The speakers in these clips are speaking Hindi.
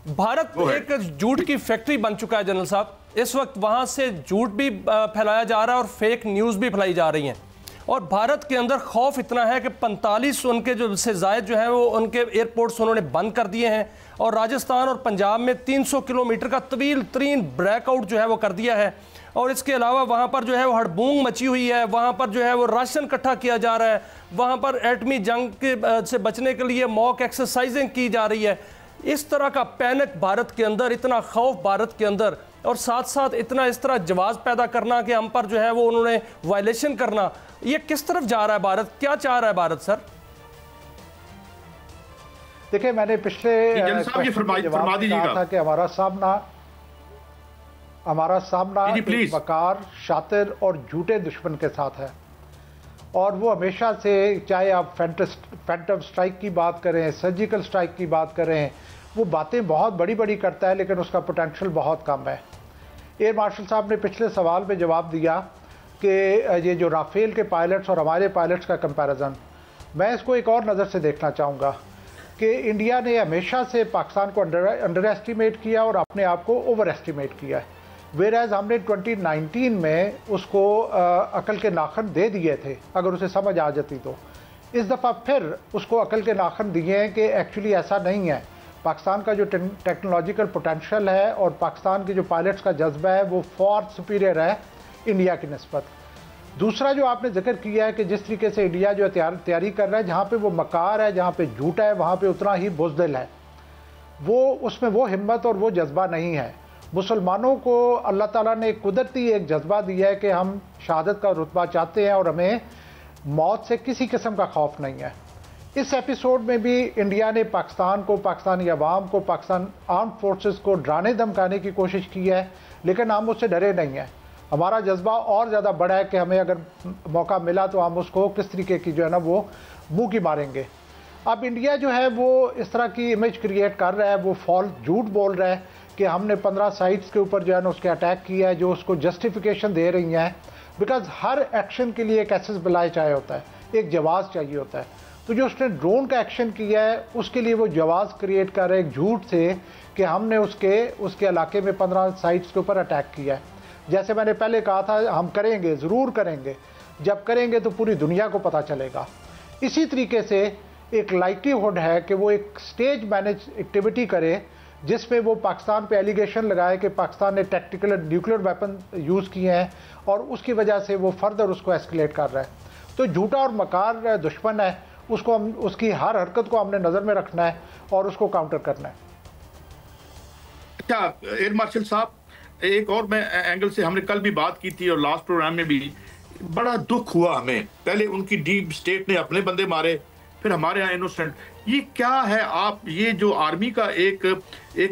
भारत एक झूठ की फैक्ट्री बन चुका है जनरल साहब। इस वक्त वहां से झूठ भी फैलाया जा रहा है और फेक न्यूज़ भी फैलाई जा रही हैं। और भारत के अंदर खौफ इतना है कि 45 उनके जो से ज़ायद जो हैं वो उनके एयरपोर्ट्स उन्होंने बंद कर दिए हैं। और राजस्थान और पंजाब में 300 किलोमीटर का तवील तरीन ब्रेकआउट जो है वो कर दिया है। और इसके अलावा वहाँ पर जो है वो हड़बूंग मची हुई है, वहाँ पर जो है वो राशन इकट्ठा किया जा रहा है, वहाँ पर एटमी जंग के से बचने के लिए मॉक एक्सरसाइजिंग की जा रही है। इस तरह का पैनिक भारत के अंदर, इतना खौफ भारत के अंदर, और साथ साथ इतना इस तरह जवाब पैदा करना कि हम पर जो है वो उन्होंने वायलेशन करना, ये किस तरफ जा रहा है भारत? क्या चाह रहा है भारत सर? देखिए, मैंने पिछले फरमा दीजिएगा था कि हमारा सामना एक वकार, शातिर और झूठे दुश्मन के साथ है। और वो हमेशा से, चाहे आप फैंटम स्ट्राइक की बात करें, सर्जिकल स्ट्राइक की बात करें, वो बातें बहुत बड़ी बड़ी करता है लेकिन उसका पोटेंशियल बहुत कम है। एयर मार्शल साहब ने पिछले सवाल पे जवाब दिया कि ये जो राफेल के पायलट्स और हमारे पायलट्स का कंपैरिजन, मैं इसको एक और नज़र से देखना चाहूँगा कि इंडिया ने हमेशा से पाकिस्तान को अंडर एस्टिमेट किया और अपने आप को ओवर एस्टिमेट किया है। वेराज हमने 2019 में उसको अकल के नाखन दे दिए थे, अगर उसे समझ आ जाती तो। इस दफ़ा फिर उसको अकल के नाखन दिए हैं कि एक्चुअली ऐसा नहीं है। पाकिस्तान का जो टेक्नोलॉजिकल पोटेंशियल है और पाकिस्तान के जो पायलट्स का जज्बा है वो फॉर सुपीरियर है इंडिया की निस्बत। दूसरा जो आपने जिक्र किया है कि जिस तरीके से इंडिया जो तैयारी कर रहा है, जहाँ पे वो मकार है, जहाँ पे झूठा है, वहाँ पे उतना ही बुज़दिल है। वो उसमें वो हिम्मत और वो जज्बा नहीं है। मुसलमानों को अल्लाह ताला ने कुदरती एक जज्बा दिया है कि हम शहादत का रुतबा चाहते हैं और हमें मौत से किसी किस्म का खौफ नहीं है। इस एपिसोड में भी इंडिया ने पाकिस्तान को, पाकिस्तानी अवाम को, पाकिस्तान आर्म फोर्सेस को डराने धमकाने की कोशिश की है, लेकिन हम उससे डरे नहीं हैं। हमारा जज्बा और ज़्यादा बड़ा है कि हमें अगर मौका मिला तो हम उसको किस तरीके की जो है ना वो मुँह की मारेंगे। अब इंडिया जो है वो इस तरह की इमेज क्रिएट कर रहा है, वो फॉल्स झूठ बोल रहा है कि हमने 15 साइट्स के ऊपर जो है ना उसके अटैक किया है, जो उसको जस्टिफिकेशन दे रही हैं। बिकॉज हर एक्शन के लिए एक एसेस बिलाए चाहिए होता है, एक जवाब चाहिए होता है। तो जो उसने ड्रोन का एक्शन किया है उसके लिए वो जवाब क्रिएट कर रहे हैं एक झूठ से कि हमने उसके इलाके में 15 साइट्स के ऊपर अटैक किया है। जैसे मैंने पहले कहा था, हम करेंगे, ज़रूर करेंगे। जब करेंगे तो पूरी दुनिया को पता चलेगा। इसी तरीके से एक लाइक्लीहुड है कि वो एक स्टेज मैनेज एक्टिविटी करे जिसमें वो पाकिस्तान पे एलिगेशन लगाए कि पाकिस्तान ने टैक्टिकल न्यूक्लियर वेपन यूज़ किए हैं और उसकी वजह से वो फर्दर उसको एस्केलेट कर रहा है। तो झूठा और मकार दुश्मन है, उसको हम, उसकी हर हरकत को हमने नज़र में रखना है और उसको काउंटर करना है। अच्छा एयर मार्शल साहब, एक और मैं एंगल से हमने कल भी बात की थी और लास्ट प्रोग्राम में भी बड़ा दुख हुआ हमें। पहले उनकी डीप स्टेट ने अपने बंदे मारे, फिर हमारे यहाँ इनोसेंट। ये क्या है? आप ये जो आर्मी का एक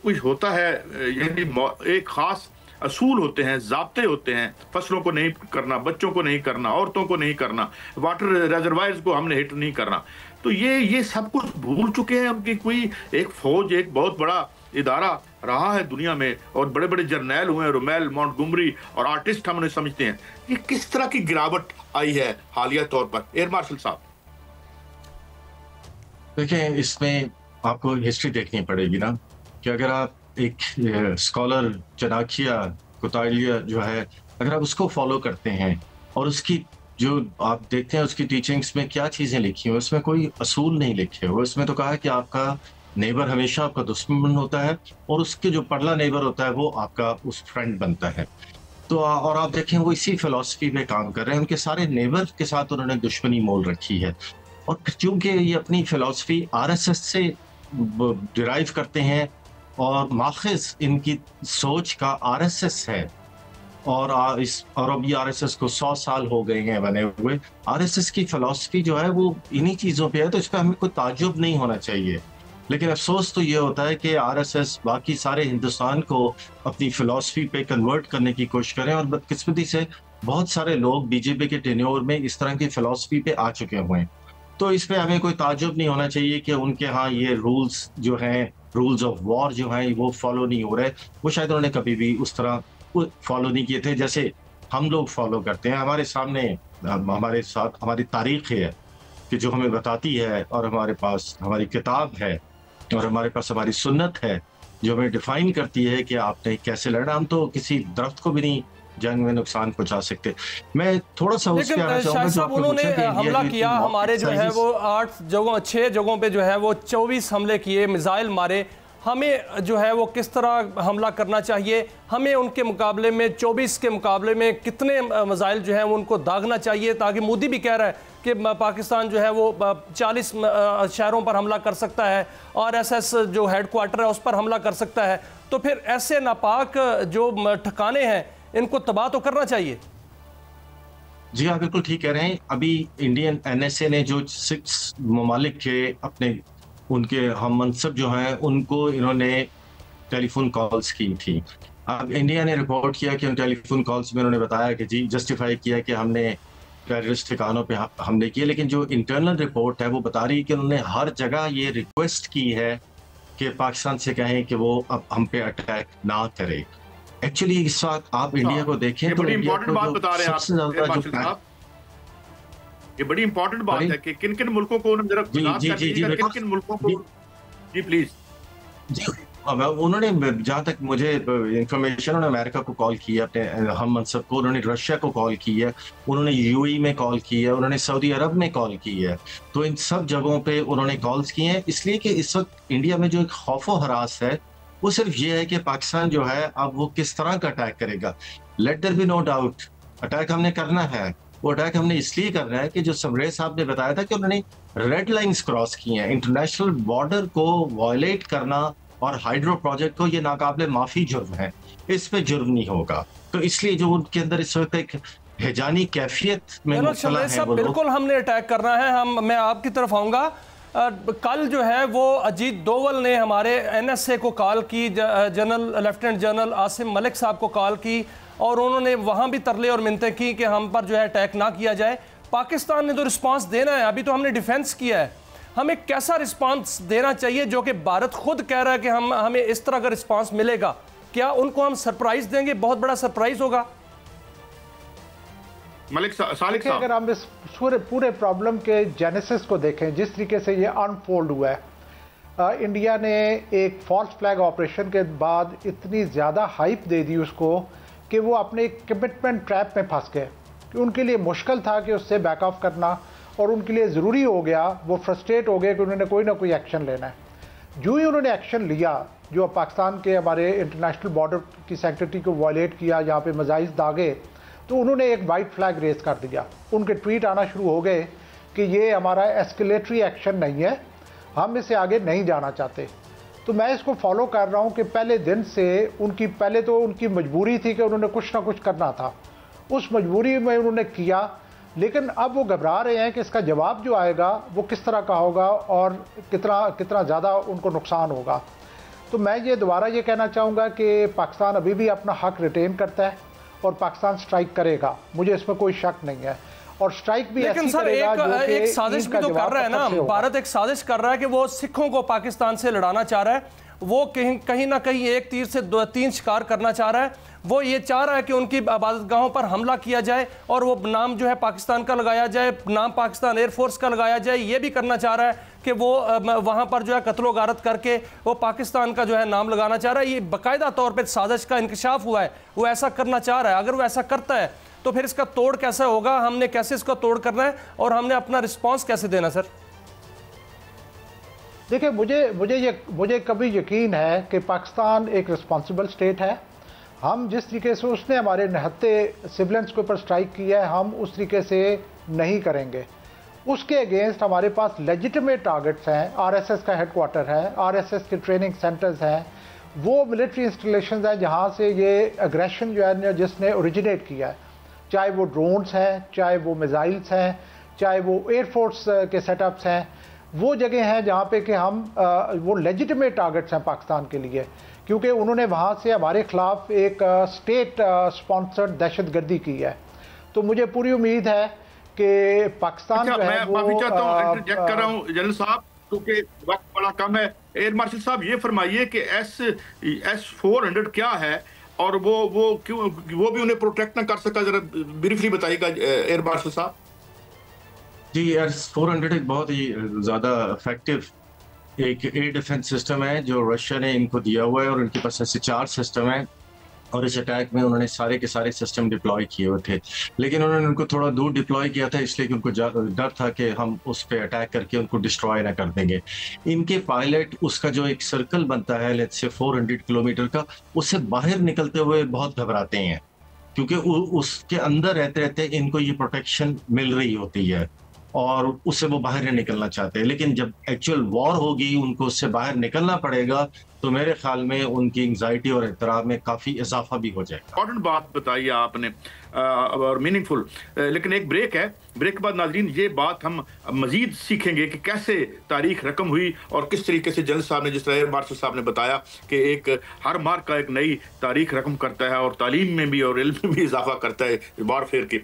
कुछ होता है, यानी एक खास असूल होते हैं, ज़ाब्ते होते हैं, फसलों को नहीं करना, बच्चों को नहीं करना, औरतों को नहीं करना, वाटर रिजर्वायर्स को हमने हिट नहीं करना। तो ये सब कुछ भूल चुके हैं। उनकी कोई एक फौज, एक बहुत बड़ा इदारा रहा है दुनिया में और बड़े बड़े जर्नैल हुए हैं, रोमेल, मॉन्टगोमरी और आर्टिस्ट हम उन्हें समझते हैं। ये किस तरह की गिरावट आई है हालिया तौर पर एयर मार्शल साहब? देखिए, इसमें आपको हिस्ट्री देखनी पड़ेगी ना, कि अगर आप एक स्कॉलर चनाकिया कोतालिया जो है, अगर आप उसको फॉलो करते हैं और उसकी जो आप देखते हैं उसकी टीचिंग्स में क्या चीज़ें लिखी हुई, उसमें कोई असूल नहीं लिखे हुए। उसमें तो कहा है कि आपका नेबर हमेशा आपका दुश्मन होता है और उसके जो पड़ला नेबर होता है वो आपका उस फ्रेंड बनता है। तो और आप देखें वो इसी फिलॉसफी में काम कर रहे हैं। उनके सारे नेबर के साथ उन्होंने दुश्मनी मोल रखी है। और चूंकि ये अपनी फिलॉसफी आरएसएस से डिराइव करते हैं और माखिज इनकी सोच का आरएसएस है, और अब ये आरएसएस को 100 साल हो गए हैं बने हुए। आरएसएस की फिलॉसफी जो है वो इन्हीं चीज़ों पे है, तो इस पर हमें कोई ताज्जुब नहीं होना चाहिए। लेकिन अफसोस तो ये होता है कि आरएसएस बाकी सारे हिंदुस्तान को अपनी फिलॉसफी पे कन्वर्ट करने की कोशिश करें, और बदकिस्मती से बहुत सारे लोग बीजेपी के टेन्योर में इस तरह की फिलॉसफी पे आ चुके हुए हैं। तो इस पे हमें कोई ताज्जुब नहीं होना चाहिए कि उनके यहाँ ये रूल्स जो हैं, रूल्स ऑफ वॉर जो हैं, वो फॉलो नहीं हो रहे। वो शायद उन्होंने कभी भी उस तरह फॉलो नहीं किए थे जैसे हम लोग फॉलो करते हैं। हमारे सामने हमारे साथ हमारी तारीख है कि जो हमें बताती है, और हमारे पास हमारी किताब है और हमारे पास हमारी सुन्नत है जो हमें डिफाइन करती है कि आपने कैसे लड़ना। हम तो किसी दरख्त को भी नहीं जंग में नुकसान पहुंचा सकते। मैं थोड़ा सा उस पे आना चाहूंगा जो आपने उन्होंने पूछा कि हमला किया, हमारे जो है वो 6 जगहों पे जो है वो 24 हमले किए, मिसाइल मारे। हमें जो है वो किस तरह हमला करना चाहिए, हमें उनके मुकाबले में 24 के मुकाबले में कितने मिसाइल जो है वो उनको दागना चाहिए, ताकि मोदी भी कह रहा है कि पाकिस्तान जो है वो 40 शहरों पर हमला कर सकता है, RSS जो हेडक्वार्टर है उस पर हमला कर सकता है। तो फिर ऐसे नापाक जो ठिकाने हैं इनको तबाह तो करना चाहिए। जी आप बिल्कुल ठीक कह रहे हैं। अभी इंडियन NSA ने जो 6 ममालिक के अपने उनके हम मनसब जो हैं उनको इन्होंने टेलीफोन कॉल्स की थी। अब इंडिया ने रिपोर्ट किया कि उन टेलीफोन कॉल्स में उन्होंने बताया कि जी जस्टिफाई किया कि हमने टेररिस्ट ठिकानों पे हमले किए, लेकिन जो इंटरनल रिपोर्ट है वो बता रही है कि उन्होंने हर जगह ये रिक्वेस्ट की है कि पाकिस्तान से कहें कि वो अब हम पे अटैक ना करे। एक्चुअली इस वक्त आप इंडिया को देखें तो बड़ी इंपॉर्टेंट बात बता रहे हैं आप, ये बड़ी इंपॉर्टेंट बात है कि किन किन मुल्कों को उन्होंने किन किन मुल्कों को जी प्लीज जी उन्होंने जहां तक मुझे इंफॉर्मेशन, उन्होंने अमेरिका को कॉल किया अपने हम मनसब को, उन्होंने रशिया को कॉल की है, उन्होंने UAE में कॉल की है, उन्होंने सऊदी अरब में कॉल की है। तो इन सब जगहों पे उन्होंने कॉल्स किए हैं, इसलिए कि इस वक्त इंडिया में जो एक खौफ व हरास है वो सिर्फ ये है कि पाकिस्तान जो है अब वो किस तरह का अटैक करेगा। Let there be no doubt, attack हमने करना है। वो अटैक हमने इसलिए करना है कि जो समरेज साहब ने बताया था कि उन्होंने रेड लाइंस क्रॉस की हैं, इंटरनेशनल बॉर्डर को वायलेट करना और हाइड्रो प्रोजेक्ट को, ये नाकाबिले माफी जुर्म है, इस पे जुर्म नहीं होगा। तो इसलिए जो उनके अंदर इस वक्त एक हिजानी कैफियत में मुब्तला है वो बिल्कुल हमने अटैक करना है। मैं आपकी तरफ आऊंगा। कल जो है वो अजीत डोवल ने हमारे NSA को कॉल की, लेफ्टिनेंट जनरल आसिम मलिक साहब को कॉल की, और उन्होंने वहाँ भी तरले और मिन्नतें की कि हम पर जो है अटैक ना किया जाए। पाकिस्तान ने तो रिस्पांस देना है, अभी तो हमने डिफेंस किया है, हमें कैसा रिस्पांस देना चाहिए जो कि भारत खुद कह रहा है कि हमें इस तरह का रिस्पांस मिलेगा। क्या उनको हम सरप्राइज देंगे? बहुत बड़ा सरप्राइज होगा। मलिक सालिक साहब, अगर हम इस पूरे प्रॉब्लम के जेनेसिस को देखें, जिस तरीके से ये अनफोल्ड हुआ है, इंडिया ने एक फॉल्स फ्लैग ऑपरेशन के बाद इतनी ज़्यादा हाइप दे दी उसको कि वो अपने कमिटमेंट ट्रैप में फंस गए कि उनके लिए मुश्किल था कि उससे बैक ऑफ करना, और उनके लिए ज़रूरी हो गया, वो फ्रस्ट्रेट हो गए कि उन्होंने कोई ना कोई एक्शन लेना है। जो ही उन्होंने एक्शन लिया, जो पाकिस्तान के हमारे इंटरनेशनल बॉर्डर की सेक्रेटरी को वायलेट किया, यहाँ पे मिसाइल दागे, तो उन्होंने एक वाइट फ्लैग रेस कर दिया। उनके ट्वीट आना शुरू हो गए कि ये हमारा एस्केलेटरी एक्शन नहीं है, हम इससे आगे नहीं जाना चाहते। तो मैं इसको फॉलो कर रहा हूँ कि पहले दिन से पहले तो उनकी मजबूरी थी कि उन्होंने कुछ ना कुछ करना था, उस मजबूरी में उन्होंने किया, लेकिन अब वो घबरा रहे हैं कि इसका जवाब जो आएगा वो किस तरह का होगा और कितना ज़्यादा उनको नुकसान होगा। तो मैं ये दोबारा ये कहना चाहूँगा कि पाकिस्तान अभी भी अपना हक रिटेन करता है और पाकिस्तान स्ट्राइक करेगा, मुझे इसमें कोई शक नहीं है। और स्ट्राइक भी लेकिन सर एक साजिश भी तो कर रहा है ना, भारत एक साजिश कर रहा है कि वो सिखों को पाकिस्तान से लड़ाना चाह रहा है, वो कहीं ना कहीं एक तीर से 2-3 शिकार करना चाह रहा है। वो ये चाह रहा है कि उनकी इबादतगाहों पर हमला किया जाए और वो नाम जो है पाकिस्तान का लगाया जाए, नाम पाकिस्तान एयरफोर्स का लगाया जाए। ये भी करना चाह रहा है कि वो वहाँ पर जो है कत्लो गारत करके वो पाकिस्तान का जो है नाम लगाना चाह रहा है। ये बाकायदा तौर पर साजिश का इंकशाफ हुआ है, वो ऐसा करना चाह रहा है। अगर वो ऐसा करता है तो फिर इसका तोड़ कैसा होगा, हमने कैसे इसका तोड़ करना है और हमने अपना रिस्पॉन्स कैसे देना? सर देखिए, मुझे कभी यकीन है कि पाकिस्तान एक रिस्पॉन्सिबल स्टेट है। हम जिस तरीके से उसने हमारे निहत्ते सिविलियंस के ऊपर स्ट्राइक किया है, हम उस तरीके से नहीं करेंगे। उसके अगेंस्ट हमारे पास लेजिटिमेट टारगेट्स हैं। RSS का हेडक्वार्टर है, RSS के ट्रेनिंग सेंटर्स हैं, वो मिलिट्री इंस्टॉलेशंस हैं जहाँ से ये एग्रेशन जो है जिसने ओरिजिनेट किया है, चाहे वो ड्रोन्स हैं, चाहे वो मिसाइल्स हैं, चाहे वो एयरफोर्स के सेटअप्स हैं, वो जगह हैं जहाँ पे कि हम वो लेजिटिमेट टारगेट्स हैं पाकिस्तान के लिए, क्योंकि उन्होंने वहाँ से हमारे खिलाफ एक स्टेट स्पॉन्सर्ड दहशतगर्दी की है। तो मुझे पूरी उम्मीद है कि पाकिस्तान जो है वो माफी चाहता हूँ, इंटरजेक्ट कर रहा हूँ जनरल साहब, क्योंकि वक्त बड़ा कम है। एयर मार्शल साहब ये फरमाइए कि S-400 क्या है और वो क्यों वो भी उन्हें प्रोटेक्ट ना कर सका, जरा ब्रीफली बताइएगा एयर मार्शल साहब। जी, S-400 एक बहुत ही ज़्यादा इफेक्टिव एक एयर डिफेंस सिस्टम है जो रशिया ने इनको दिया हुआ है, और उनके पास ऐसे 4 सिस्टम है, और इस अटैक में उन्होंने सारे के सारे सिस्टम डिप्लॉय किए हुए थे। लेकिन उन्होंने उनको थोड़ा दूर डिप्लॉय किया था, इसलिए कि उनको डर था कि हम उस पर अटैक करके उनको डिस्ट्रॉय ना कर देंगे। इनके पायलट उसका जो एक सर्कल बनता है लेट्स से 400 किलोमीटर का, उससे बाहर निकलते हुए बहुत घबराते हैं, क्योंकि उसके अंदर रहते रहते इनको ये प्रोटेक्शन मिल रही होती है और उससे वो बाहर नहीं निकलना चाहते। लेकिन जब एक्चुअल वॉर होगी, उनको उससे बाहर निकलना पड़ेगा, तो मेरे ख्याल में उनकी एंजाइटी और इत्तराब में काफ़ी इजाफा भी हो जाएगा। इम्पॉर्टेंट बात बताई आपने और मीनिंगफुल। लेकिन एक ब्रेक है, ब्रेक के बाद नाज़रीन ये बात हम मजीद सीखेंगे कि कैसे तारीख रकम हुई और किस तरीके से जनरल साहब ने, जिस तरह एयर मार्शल साहब ने बताया कि एक हर मार्क का एक नई तारीख रकम करता है और तालीम में भी और इल्म में भी इजाफा करता है वारफेयर की।